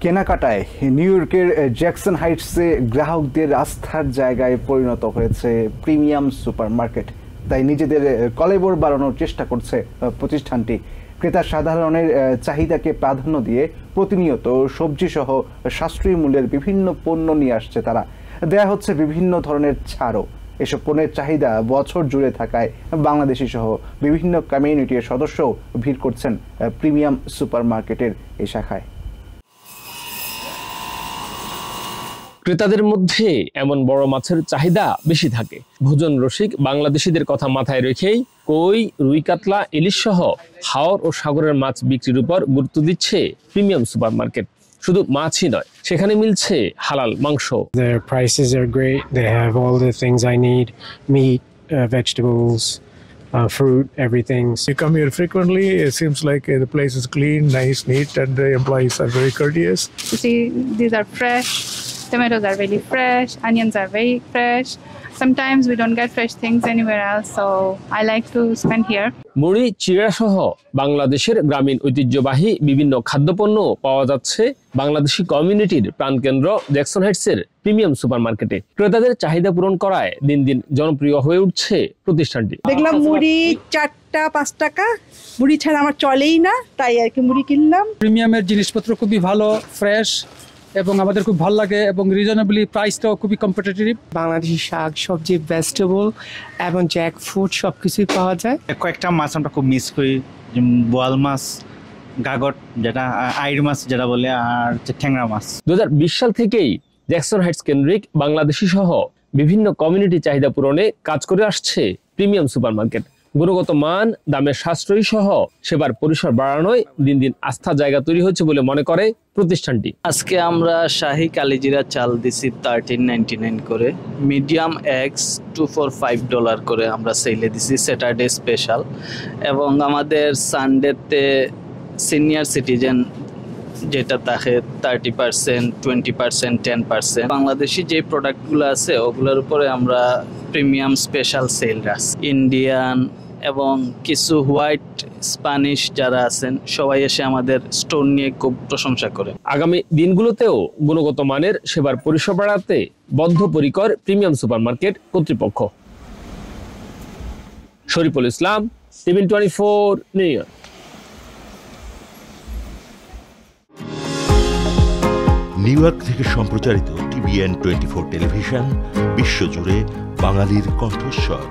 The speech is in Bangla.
কেনাকাটায় নিউ ইয়র্কের জ্যাকসন হাইটসে গ্রাহকদের আস্থার জায়গায় পরিণত হয়েছে প্রিমিয়াম সুপারমার্কেট। তাই নিজেদের কলেবর বাড়ানোর চেষ্টা করছে প্রতিষ্ঠানটি। ক্রেতা সাধারণের চাহিদাকে প্রাধান্য দিয়ে প্রতিনিয়ত সবজি সহ সাশ্রয়ী মূল্যের বিভিন্ন পণ্য নিয়ে আসছে তারা। দেয়া হচ্ছে বিভিন্ন ধরনের ছাড়ও। এসব পণ্যের চাহিদা বছর জুড়ে থাকায় বাংলাদেশি সহ বিভিন্ন কমিউনিটির সদস্যও ভিড় করছেন প্রিমিয়াম সুপারমার্কেটের এই শাখায়। ক্রেতাদের মধ্যে এমন বড় মাছের চাহিদা বেশি থাকে। ভোজন রসিক বাংলাদেশিদের কথা মাথায় রেখেই কই, রুই, কাতলা, ইলিশ সহ হাওর ও সাগরের মাছ বিক্রির উপর গুরুত্ব দিচ্ছে প্রিমিয়াম সুপারমার্কেট। শুধু মাছই নয়, সেখানে মিলছে হালাল মাংস। Their prices are great. They have all the things I need: meat, vegetables, fruit, everything. You come here frequently. It seems like the place is clean, nice, neat, and the employees are very courteous. You see, these are fresh. Tomatoes are really fresh. Onions are very fresh. Sometimes we don't get fresh things anywhere else, so I like to spend here. মুড়ি, চিড়া সহ বাংলাদেশের গ্রামীণ ঐতিহ্যবাহী বিভিন্ন খাদ্যপণ্য পাওয়া যাচ্ছে বাংলাদেশি কমিউনিটির প্রাণকেন্দ্র জ্যাকসন হাইটসের প্রিমিয়াম সুপারমার্কেটে। ক্রেতাদের চাহিদা পূরণ করায় দিন দিন জনপ্রিয় হয়ে উঠছে প্রতিষ্ঠানটি। দেখলাম মুড়ি 4টা 5 টাকা, মুড়ি ছাড়া আমার চলেই না, তাই আর কি মুড়ি কিনলাম। প্রিমিয়ামের জিনিসপত্র খুবই ভালো, ফ্রেশ এবং আমাদের খুব ভালো লাগে এবং রিজনেবলি প্রাইসটাও খুবই কম্পিটিটিভ। বাংলাদেশি শাক সবজি, ভেজিটেবল এবং জ্যাক ফ্রুট সবকিছুই পাওয়া যায়। কয়েকটা মাছ আমরা খুব মিস করি, যেমন বোয়াল মাছ, গাগট যেটা, আইড় মাছ যেটা বলে, আর ট্যাংরা মাছ। 2020 সাল থেকেই জ্যাকসন হাইটস কেন্দ্রিক বাংলাদেশি সহ বিভিন্ন কমিউনিটি চাহিদা পূরণে কাজ করে আসছে প্রিমিয়াম সুপারমার্কেট। গুণগত মান, দামের সাশ্রয়ী সহ সেবার পরিসর বাড়ানোয় দিন দিন আস্থা জায়গা তৈরি হচ্ছে বলে মনে করে প্রতিষ্ঠানটি। আজকে আমরা শাহী কালিজিরা চাল দিছি $13.99 করে, মিডিয়াম এগস $245 করে আমরা সেলে দিছি স্যাটারডে স্পেশাল, এবং আমাদের সানডেতে সিনিয়র সিটিজেন যেটা থাকে 30%, 20%, 10%। বাংলাদেশি যে প্রোডাক্টগুলো আছে ওগুলোর উপরে আমরা প্রিমিয়াম স্পেশাল সেল রাখছি। ইন্ডিয়ান এবং কিছু হোয়াইট স্প্যানিশ যারা আছেন সবাই এসে আমাদের স্টোর নিয়ে খুব প্রশংসা করে। আগামী দিনগুলোতেও গুণগত মানের সেবার পরিসর বাড়াতে বদ্ধপরিকর প্রিমিয়াম সুপারমার্কেট কর্তৃপক্ষ। Shariful Islam, TV 24, New York. New York থেকে সম্প্রচারিত TVN 24 টেলিভিশন বিশ্বজুড়ে বাঙালির কণ্ঠস্বর।